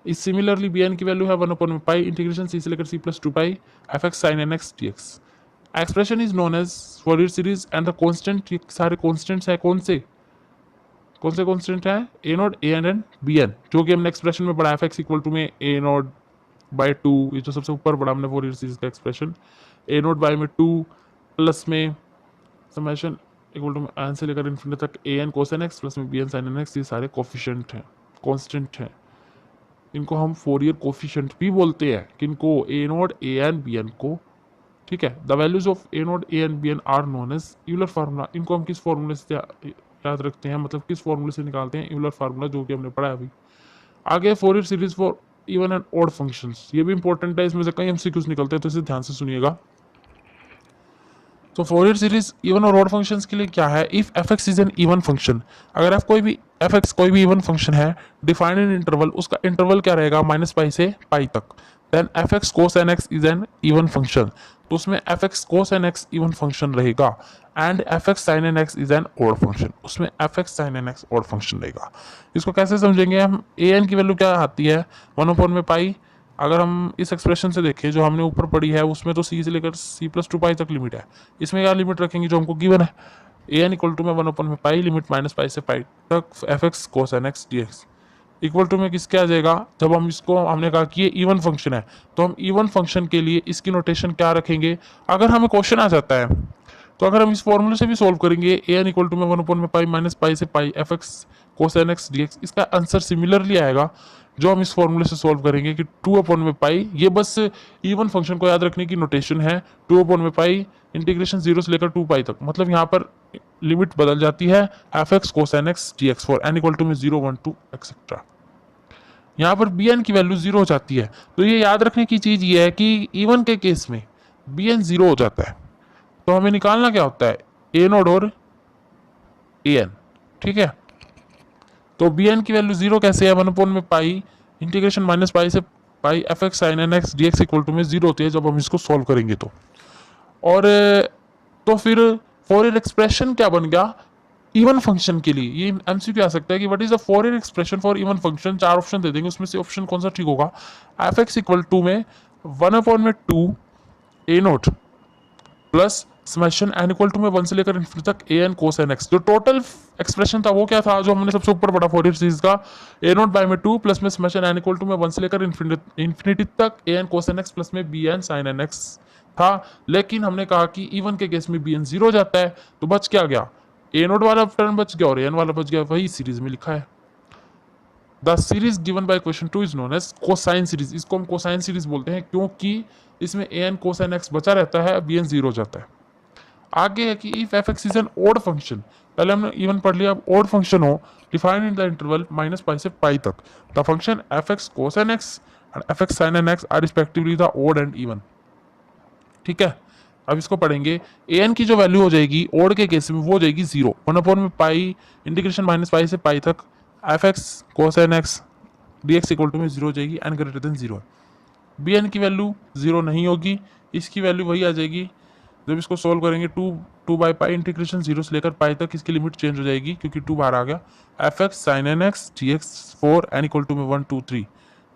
इस सिमिलरली बी एन की वैल्यू है वन अपॉन में पाई इंटीग्रेशन सी से लेकर सी plus two pi F x sine N x D x. Expression is known as Fourier series and the constant, सारे constants है कौन से कॉन्स्टेंट है, a nought a n b n, जो कि हमने एक्सप्रेशन में पढ़ा एफ एक्स इक्वल टू में ए नोट बाई टू, ये जो सबसे ऊपर पढ़ा हमने फोरियर सीरीज का एक्सप्रेशन, ए नोट बाई में टू प्लस में समेशन इक्वल टू एन से लेकर इन्फिनिटी तक A N cos N x plus में B N sine N x, ये सारे कोफिशिएंट हैं, कांस्टेंट हैं। इनको हम फोरियर कोफिशिएंट भी बोलते हैं, किनको, a nought a n b n को, ठीक है। The values of a nought a and b n are known as Euler formula. इनको हम किस फॉर्मूले से याद रखते हैं, मतलब किस फॉर्मूले से निकालते हैं, यूलर फार्मूला, जो कि हमने पढ़ा है अभी। आगे Fourier series for even and odd functions, ये भी इंपॉर्टेंट है, इसमें से कई एमसीक्यूज निकलते हैं, तो इसे ध्यान से सुनिएगा। तो फोरियर सीरीज इवन और ऑड फंक्शंस के लिए क्या है, if F x is an even function, अगर एफ कोई भी एफ एक्स कोई भी इवन फंक्शन है डिफाइंड इन इंटरवल, उसका इंटरवल क्या रहेगा, -π से π तक, then f x cos N x is an even function, तो उसमें f x cos N x even function रहेगा, and f x sine N x is N odd function, उसमें f x sine N x odd function रहेगा। इसको कैसे समझेंगे हम, A N की वैल्यू क्या आती है 1/π। अगर हम इस एक्सप्रेशन से देखें जो हमने ऊपर पढ़ी है, उसमें तो सी से लेकर c+2π तक लिमिट है, इसमें क्या लिमिट रखेंगे जो हमको गिवन है, ए एन इक्वल टू में 1/π लिमिट -π से π तक F x cos N x D x equal to में किसके आ जाएगा, जब हम इसको हमने कहा कि ये इवन फंक्शन है, तो हम इवन फंक्शन के लिए इसकी नोटेशन क्या रखेंगे, अगर हमें क्वेश्चन आ जाता है तो अगर हम इस फॉर्मूले से भी सॉल्व करेंगे, ए एन इक्वल टू में 1/π -π से π f x cos N x D x, इसका आंसर सिमिलरली आएगा जो हम इस फॉर्मूले से सॉल्व करेंगे कि 2/π, ये बस इवन फंक्शन को याद रखने की नोटेशन है, 2/π इंटीग्रेशन 0 से लेकर 2π तक, मतलब यहाँ पर लिमिट बदल जाती है f x cos N x D x for n equal to में 0 1 2 एक्सेट्रा। यहाँ पर बी एन की वैल्यू 0 हो जाती है, तो ये याद रखने की चीज ये है कि इवन के केस में बी एन 0 हो जाता है, तो हमें निकालना क्या होता है, ए नोड और ए एन, ठीक है। तो बी एन की वैल्यू 0 कैसे है, 1/π इंटीग्रेशन -π से π f x sine N x D x equal to में 0 होती है जब हम इसको सॉल्व करेंगे तो। और तो फिर फोरियर एक्सप्रेशन क्या बन गया इवन फंक्शन के लिए, ये एमसीक्यू आ सकता है कि what is the Fourier expression for even function, 4 option दे देंगे, उसमें से ऑप्शन कौन सा ठीक होगा, एफ एक्स इक्वल टू में 1/2 a naught plus summation N equal to में 1 से लेकर इन्फिनिटी तक A N cos N x. जो टोटल एक्सप्रेशन था वो क्या था, जो हमने सबसे ऊपर पढ़ा फोरियर सीरीज का, ए नोट बाय में 2 प्लस में समेशन एन इक्वल टू में 1 से लेकर इन्फिनिटी तक A N cos N x plus में B N sine N x था। लेकिन हमने कहा कि इवन के केस में बी एन 0 जाता है, तो बच क्या गया, ए नोट वाला टर्म बच गया और ए एन वाला बच गया, वही सीरीज में लिखा है। The series given by question 2 is known as cosine series, इसको हम कोसाइन सीरीज बोलते हैं क्योंकि इसमें ए एन कोसाइन एक्स बचा रहता है, बी एन 0 हो जाता है। आगे है कि if F x is an odd function, पहले हमने इवन पढ़ लिया, अब ओड फंक्शन हो डिफाइंड इन द इंटरवल -π से π तक, the function F x cos N x and f x sine N x are respectively the odd and even, ठीक है। अब इसको पढ़ेंगे, ए एन की जो वैल्यू हो जाएगी ओड के केस में वो हो जाएगी 0, 1/π इंटीग्रेशन -π से π तक F x cos N x D x equal to में 0 हो जाएगी, एन ग्रेटर देन 0 है। बी एन की वैल्यू 0 नहीं होगी, इसकी वैल्यू वही आ जाएगी, जब इसको सोल्व करेंगे 2/π इंटीग्रेशन 0 से लेकर π तक, इसकी लिमिट चेंज हो जाएगी क्योंकि 2 बाहर आ गया, f x sine N x D x for n equal to में 1 2 3,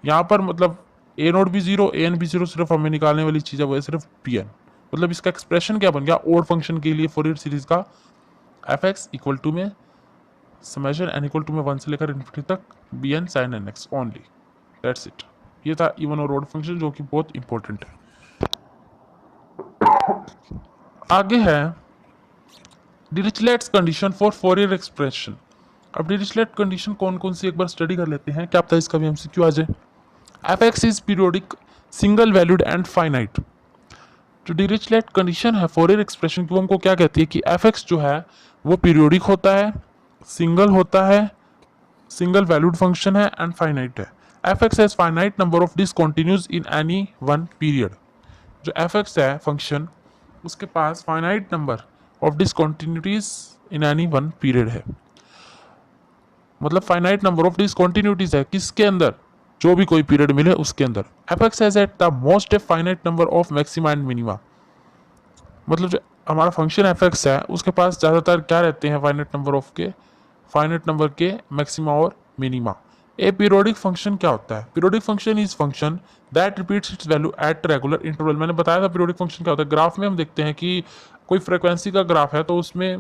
यहाँ पर मतलब ए नोट भी 0 ए एन भी 0, सिर्फ हमें निकालने वाली चीज़ है वो है सिर्फ बी एन, मतलब इसका एक्सप्रेशन क्या बन गया ओड फंक्शन के लिए फोरियर सीरीज का, एफ एक्स इक्वल टू में समेशन एन इक्वल टू में 1 से लेकर इन्फिनिटी तक b N sine N x only, that's it. ये था इवन और ओड फंक्शन जो कि बहुत इंपॉर्टेंट है। आगे है डिरिचलेट्स कंडीशन फॉर फोरियर एक्सप्रेशन। अब डिरिचलेट कंडीशन कौन कौन सी एक बार स्टडी कर लेते हैं, क्या पता इसका भी एमसीक्यू आ जाए। F x is periodic single valued and finite, जो डिरिचलेट कंडीशन है फोरियर एक्सप्रेशन की वो हमको क्या कहती है कि एफ एक्स जो है वो पीरियोडिक होता है, सिंगल होता है, सिंगल वैल्यूड फंक्शन है एंड फाइनाइट है। F x has finite number of discontinuities in any one period, जो एफ एक्स है फंक्शन उसके पास finite number of discontinuities in any one period है, मतलब फाइनाइट नंबर ऑफ डिसकंटिन्यूटीज है किसके अंदर, जो भी कोई पीरियड मिले उसके अंदर। F x has at the most finite number of maxima and minima, मतलब जो हमारा फंक्शन एफ एक्स है उसके पास ज़्यादातर क्या रहते हैं फाइनाइट नंबर के मैक्सिमा और मिनिमा। ए पीरियोडिक फंक्शन क्या होता है, periodic function is function that repeats it's value at regular interval. मैंने बताया था पीरियोडिक फंक्शन क्या होता है, ग्राफ में हम देखते हैं कि कोई फ्रीक्वेंसी का ग्राफ है तो उसमें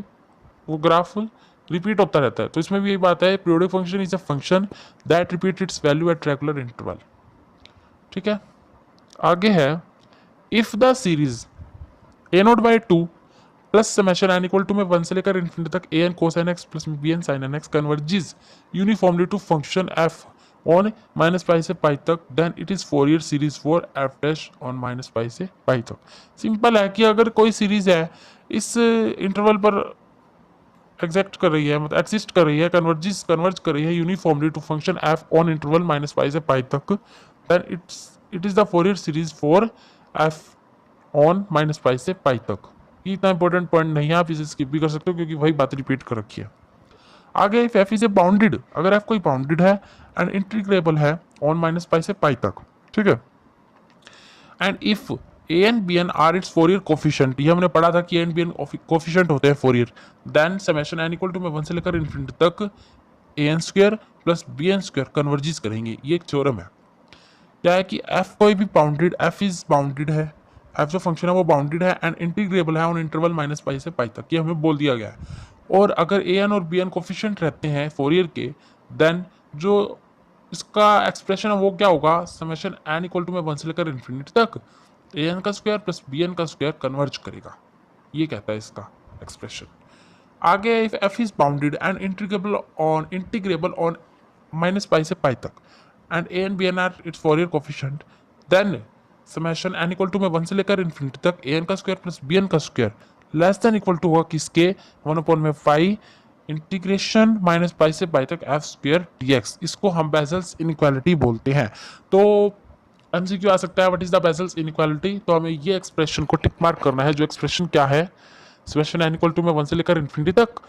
वो ग्राफ रिपीट होता रहता है, तो इसमें भी यही बात है, periodic function is a function that repeat its value at regular interval, ठीक है। आगे है if the series a note by 2 plus summation N equal to में 1 से लेकर इन्फिनिटी तक A N cos N x plus b N sine N x converges uniformly to function f on minus pi से pi तक, then it is Fourier series for f dash on minus pi से pi तक। Simple है कि अगर कोई series है इस इंटरवल पर एग्जैक्ट कर रही है, मतलब एग्जिस्ट कर रही है, कन्वर्ज कर रही है uniformly to function f on interval minus pi से पाई तक, then it is the Fourier series for f on minus pi से पाई तक। ये इतना इंपॉर्टेंट पॉइंट नहीं है, आप इसे स्किप भी कर सकते हो क्योंकि वही बात रिपीट कर रखी है। आगे if F is a bounded, अगर एफ कोई बाउंडेड है एंड इंटीग्रेबल है ऑन माइनस पाई से पाई तक, ठीक है, and if a and b n are its Fourier coefficient, ये हमने पढ़ा था कि a and b n coefficient होते हैं Fourier, then summation N equal to में 1 से लेकर इन्फिनिटी तक ए n square plus b n square converges करेंगे। ये एक थ्योरम है। क्या है कि एफ कोई भी बाउंडेड, एफ इज बाउंडेड है, एफ जो फंक्शन है वो बाउंडेड है एंड इंटीग्रेबल है ऑन इंटरवल माइनस पाई से पाई तक, ये हमें बोल दिया गया है। और अगर ए एन और बी एन कोफिशिएंट रहते हैं फोरियर के, देन जो इसका एक्सप्रेशन है वो क्या होगा, समेशन एन इक्वल टू में 1 से लेकर इन्फिनिटी तक ए एन का स्क्वायर प्लस बी एन का स्क्वायर कन्वर्ज करेगा। ये कहता है इसका एक्सप्रेशन। आगे if F is bounded and integrable on minus pi से पाई तक and a and b n are its Fourier coefficient, then summation N equal to में 1 से लेकर इन्फिनिटी तक ए एन का स्क्वायर प्लस बी एन का square less than equal to होगा किसके, 1 में पाई इंटीग्रेशन माइनस पाई से पाई तक एफ स्क्वायर डी एक्स। इसको हम बेजल्स इनइक्वालिटी बोलते हैं। तो एमसीक्यू आ सकता है what is the bezels inequality, तो हमें ये एक्सप्रेशन को टिक मार्क करना है। जो एक्सप्रेशन क्या है, समेशन एन इक्वल टू में 1 से लेकर इन्फिनिटी तक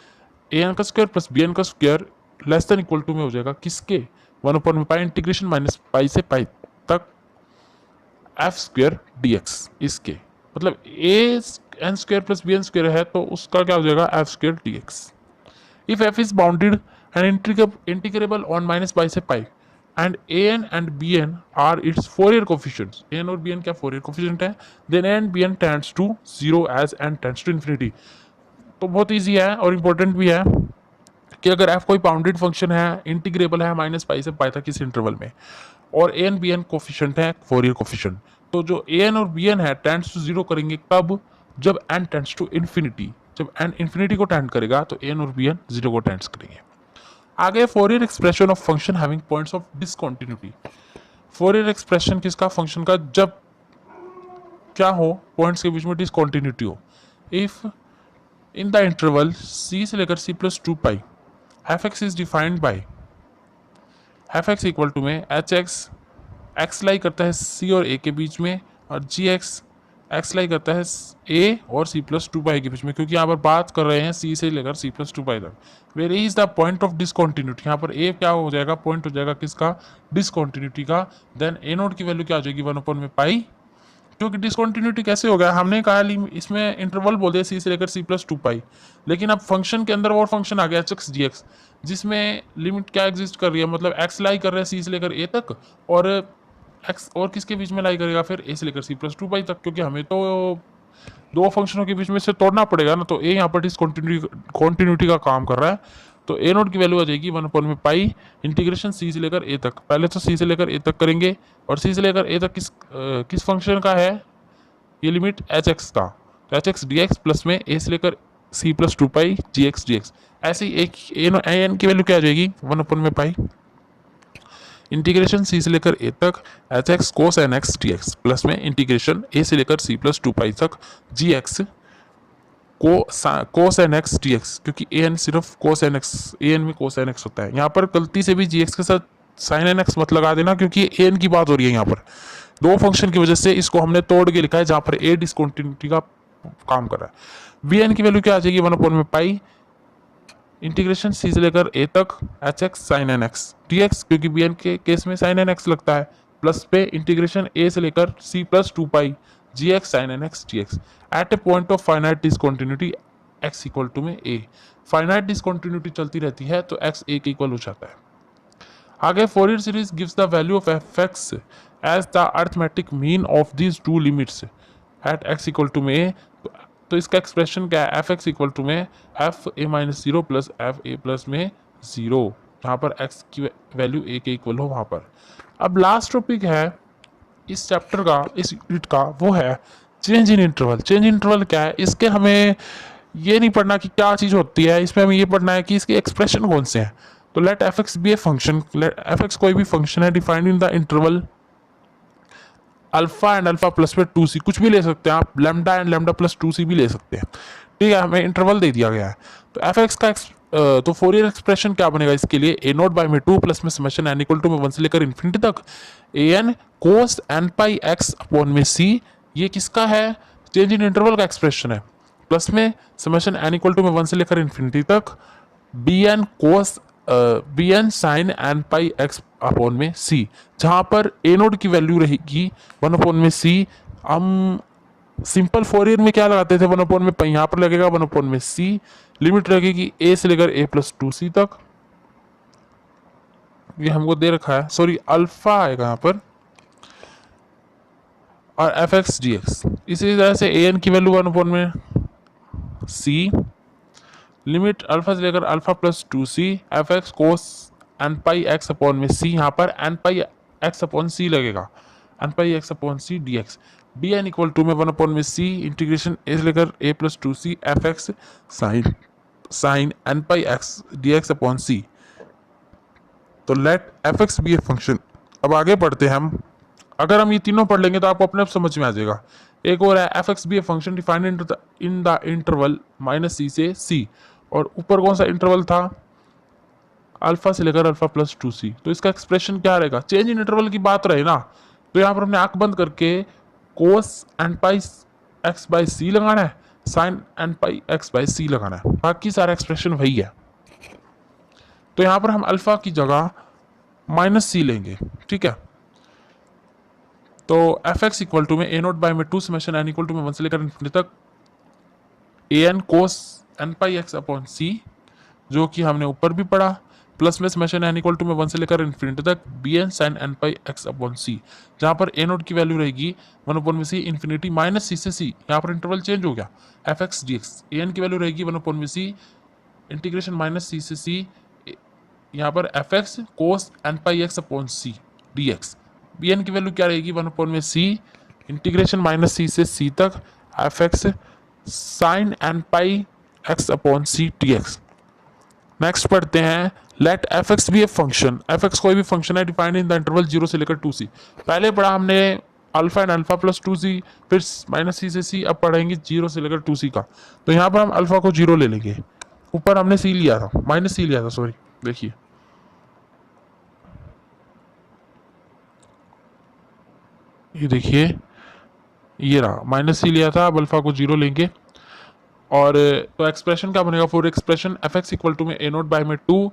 ए एन का स्क्वायर प्लस बी एन का square less than equal to में हो जाएगा किसके, 1 में पाई इंटीग्रेशन माइनस पाई से पाई तक एफ स्क्वायर डी एक्स। इसके मतलब a n square plus b n square है तो उसका क्या हो जाएगा, f square d x. If F is bounded and integrable on minus pi से pi and a n and b n are its Fourier coefficients, a n और b n क्या Fourier coefficient है, then a and b n tends to 0 as n tends to infinity. तो बहुत easy है और important भी है कि अगर एफ कोई बाउंडेड फंक्शन है, इंटीग्रेबल है माइनस पाई से पाई तक किस इंटरवल में, और ए एन बी एन कोफिशिएंट है फोरियर कोफिशिएंट, तो जो ए एन और बी एन है टेंड्स टू 0 करेंगे कब, जब एन टेंड्स टू इन्फिनिटी। जब एन इन्फिनिटी को टेंड करेगा तो ए एन और बी एन 0 को टेंड्स करेंगे। आगे Fourier expression of function having points of discontinuity. Fourier expression किसका, फंक्शन का, जब क्या हो, पॉइंट्स के बीच में डिसकंटिन्यूटी हो। If in the interval c से लेकर c plus 2 pi F x is defined by f x equal to में एच एक्स, एक्स लाई करता है c और a के बीच में, और जी एक्स, एक्स लाई करता है a और c प्लस 2 पाई के बीच में, क्योंकि यहाँ पर बात कर रहे हैं c से लेकर c प्लस 2 पाई तक। Where a is the point of discontinuity, यहाँ पर a क्या हो जाएगा, पॉइंट हो जाएगा किसका, डिसकंटिन्यूटी का। देन a नोट की वैल्यू क्या हो जाएगी, 1 में पाई, क्योंकि डिसकंटिन्यूटी कैसे हो गया, हमने कहा इसमें इंटरवल बोल दिया c से लेकर c प्लस 2 पाई, लेकिन अब फंक्शन के अंदर और फंक्शन आ गया एच एक्स डी एक्स, जिसमें लिमिट क्या एग्जिस्ट कर रही है, मतलब x लाई कर रहा है c से लेकर a तक, और x और किसके बीच में लाई करेगा फिर, a से लेकर c प्लस 2 पाई तक, क्योंकि हमें तो दो फंक्शनों के बीच में से तोड़ना पड़ेगा ना, तो a यहाँ पर डिसकंटिन्यूटी का काम कर रहा है। तो a नोट की वैल्यू आ जाएगी 1 में पाई इंटीग्रेशन c से लेकर a तक। पहले तो c से लेकर a तक करेंगे, और c से लेकर a तक किस फंक्शन का है, ये लिमिट एच एक्स का, तो H x D x plus में a से लेकर c plus 2 pi g x D x. ऐसे ही एक ए एन की वैल्यू क्या आ जाएगी, 1 में पाई इंटीग्रेशन c से लेकर a तक h x cos N x D x plus में इंटीग्रेशन a से लेकर c प्लस 2 पाई तक g x cos N x D x, क्योंकि ए एन सिर्फ कोस एन एक्स, ए एन में कोस एन एक्स होता है। यहाँ पर गलती से भी जी एक्स के साथ साइन एन एक्स मत लगा देना, क्योंकि ए एन की बात हो रही है। यहाँ पर दो फंक्शन की वजह से इसको हमने तोड़ के लिखा है, जहाँ पर ए डिसकंटिन्यूटी का काम कर रहा है। बी एन की वैल्यू क्या आ जाएगी, 1 में पाई इंटीग्रेशन c से लेकर a तक h x sine N x D x, क्योंकि बी एन के केस में साइन एन एक्स लगता है, प्लस पे इंटीग्रेशन a से लेकर c plus 2 pi g x sine N x D x at a point of finite discontinuity x equal to में a। Finite discontinuity चलती रहती है तो x a के इक्वल हो जाता है। आगे Fourier series gives the value of f x as the arithmetic mean of these two limits at x equal to में a। तो इसका एक्सप्रेशन क्या है, एफ एक्स इक्वल टू में f a minus 0 plus f a plus में 0, जहाँ पर x की वैल्यू a के इक्वल हो वहाँ पर। अब लास्ट टॉपिक है इस चैप्टर का, इस यूनिट का, वो है change in interval. Change in interval क्या है, इसके हमें ये नहीं पढ़ना कि क्या चीज़ होती है, इसमें हमें ये पढ़ना है कि इसके एक्सप्रेशन कौन से हैं। तो let F x be a function, let F x कोई भी फंक्शन है defined in the interval alpha and alpha plus में 2c, कुछ भी ले सकते हैं आप, lambda and lambda plus 2c भी ले सकते हैं, ठीक है, हमें इंटरवल दे दिया गया है। तो एफ एक्स का तो फोरियर एक्सप्रेशन क्या बनेगा इसके लिए, ए नोट बाई में 2 प्लस में समेशन एन इक्वल टू में 1 से लेकर इन्फिनिटी तक A N cos n pi x upon में सी, ये किसका है, चेंज इन इंटरवल का एक्सप्रेशन है, प्लस में समेशन एन इक्वल टू में 1 से लेकर इन्फिनिटी तक b n cos b N sine N pi x upon में सी, जहाँ पर ए नोड की वैल्यू रहेगी 1 अपॉन में सी। हम सिंपल फोरियर में क्या लगाते थे, 1 अपॉन में पाई, यहाँ पर लगेगा 1 अपॉन में सी, लिमिट लगेगी ए से लेकर ए प्लस 2c तक, ये हमको दे रखा है, सॉरी अल्फा आएगा यहाँ पर, और एफ एक्स डी एक्स इसी तरह से ए एन की वैल्यू 1 अपॉन में सी, लिमिट अल्फा से लेकर alpha plus 2c f x cos n pi x upon में सी, यहाँ पर n pi x upon c लगेगा, n pi x upon C D x, b n equal to में 1 upon में c integration a से लेकर a plus 2c f x sine N pi x D x upon c. तो let F x be a function. अब आगे बढ़ते हैं हम, अगर हम ये तीनों पढ़ लेंगे तो आपको अपने आप समझ में आ जाएगा। एक और है f x be a function defined in the interval minus c से सी, और ऊपर कौन सा इंटरवल था, अल्फा से लेकर अल्फा प्लस 2c, तो इसका एक्सप्रेशन क्या रहेगा, चेंज इन इंटरवल की बात रहे ना, तो यहाँ पर हमने आंख बंद करके cos n pi x by c लगाना है, sine N pi x by c लगाना है, बाकी सारा एक्सप्रेशन वही है। तो यहाँ पर हम अल्फा की जगह माइनस सी लेंगे, ठीक है, तो एफ एक्स इक्वल टू में ए नोट बाई में 2 समेशन एन इक्वल टू में 1 से लेकर इन्फिनिटी तक A N cos n pi x upon सी, जो कि हमने ऊपर भी पढ़ा, प्लस में समेशन एन इक्वल टू में 1 से लेकर इन्फिनिटी तक b N sine N pi x upon c, जहाँ पर ए नोट की वैल्यू रहेगी 1 अपॉन में सी इन्फिनिटी माइनस सी से सी, यहाँ पर इंटरवल चेंज हो गया, f x D x, A N की वैल्यू रहेगी 1 अपॉन में सी इंटीग्रेशन माइनस सी से सी, यहाँ पर f x cos n pi x upon C D x, b N की वैल्यू क्या रहेगी 1 अपॉन में सी इंटीग्रेशन माइनस सी से सी तक F x sine N pi x upon C D X. Next पढ़ते हैं let F x be a function, F x कोई भी फंक्शन है डिफाइंड इन द इंटरवल 0 से लेकर 2c, पहले पढ़ा हमने alpha and alpha plus 2c, फिर माइनस सी से सी, अब पढ़ेंगे 0 से लेकर 2c का, तो यहाँ पर हम अल्फा को 0 ले लेंगे, ऊपर हमने सी लिया था, माइनस सी लिया था, सॉरी, देखिए ये देखिए ये रहा, माइनस सी लिया था, अब अल्फा को 0 लेंगे, और तो एक्सप्रेशन क्या बनेगा, Fourier expression f x equal to में ए नोट बाई में 2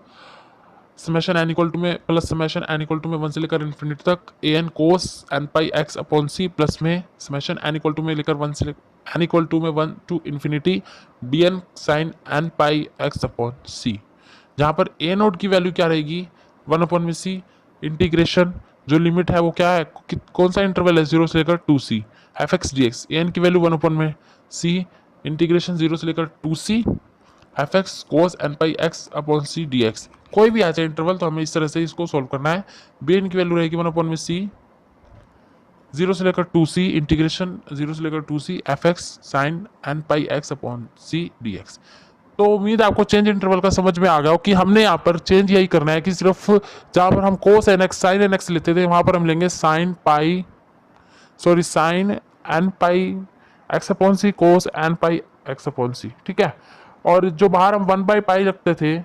समेशन एन इक्वल टू में plus summation N equal to में 1 से लेकर इन्फिनिटी तक A N cos n pi x upon c, plus में समेशन एन इक्वल टू में लेकर 1 से एन इक्वल टू में 1 to infinity d n sine N pi x upon c, जहाँ पर ए नोट की वैल्यू क्या रहेगी 1 अपॉन में सी इंटीग्रेशन, जो लिमिट है वो क्या है, कौन सा इंटरवल है 0 से लेकर 2c f x D x, A N की वैल्यू 1 अपॉन में सी इंटीग्रेशन 0 से लेकर 2c f x cos n pi x upon C D x, कोई भी आ जाए इंटरवल, तो हमें इस तरह से इसको सॉल्व करना है। बी एन की वैल्यू रहेगी 1 अपॉन में सी 0 से लेकर 2c इंटीग्रेशन 0 से लेकर 2c f x sine N pi x upon C D x. तो उम्मीद है आपको चेंज इंटरवल का समझ में आ गया हो कि हमने यहाँ पर चेंज यही करना है कि सिर्फ जहाँ पर हम cos N x sine N x लेते थे, वहाँ पर हम लेंगे sine N pi x upon c cos n pi x upon c, ठीक है, और जो बाहर हम 1 बाई पाई रखते थे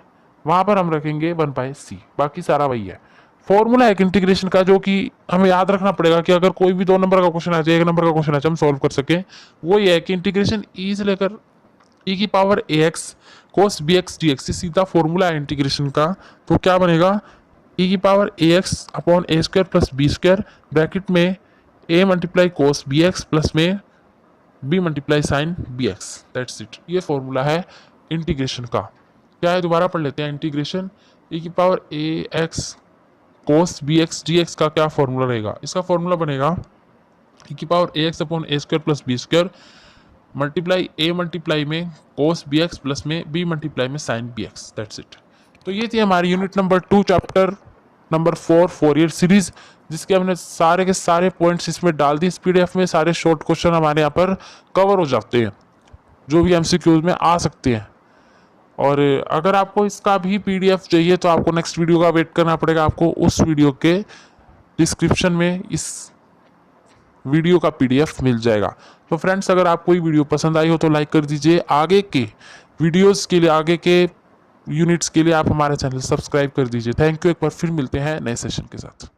वहाँ पर हम रखेंगे 1 बाई सी, बाकी सारा वही है। फॉर्मूला है एक इंटीग्रेशन का जो कि हमें याद रखना पड़ेगा कि अगर कोई भी 2 नंबर का क्वेश्चन आ जाए, 1 नंबर का क्वेश्चन आ जाए, हम सॉल्व कर सके, वो ये है कि इंटीग्रेशन ई से लेकर ई की power a x cos b x D x, सीधा फॉर्मूला है इंटीग्रेशन का, तो क्या बनेगा ई की power a x upon a square plus b square bracket में a multiply cos b x plus में b multiply sine b x, that's it, ये फॉर्मूला है इंटीग्रेशन का। क्या है दोबारा पढ़ लेते हैं, इंटीग्रेशन ई की power a x cos b x D x का क्या फॉर्मूला रहेगा, इसका फॉर्मूला बनेगा ई की power a x upon a square plus b square multiply a multiply में कोस बी एक्स प्लस में बी मल्टीप्लाई में sine b x, that's it. तो ये थी हमारी unit number 2 chapter number 4 Fourier series, जिसके हमने सारे के सारे पॉइंट्स इसमें डाल दी। इस पीडीएफ में सारे शॉर्ट क्वेश्चन हमारे यहाँ पर कवर हो जाते हैं जो भी एमसीक्यूज में आ सकते हैं। और अगर आपको इसका भी PDF चाहिए तो आपको नेक्स्ट वीडियो का वेट करना पड़ेगा, आपको उस वीडियो के डिस्क्रिप्शन में इस वीडियो का PDF मिल जाएगा। तो फ्रेंड्स, अगर आपको ये वीडियो पसंद आई हो तो लाइक कर दीजिए। आगे के वीडियोस के लिए, आगे के यूनिट्स के लिए आप हमारे चैनल सब्सक्राइब कर दीजिए। Thank you. एक बार फिर मिलते हैं नए सेशन के साथ।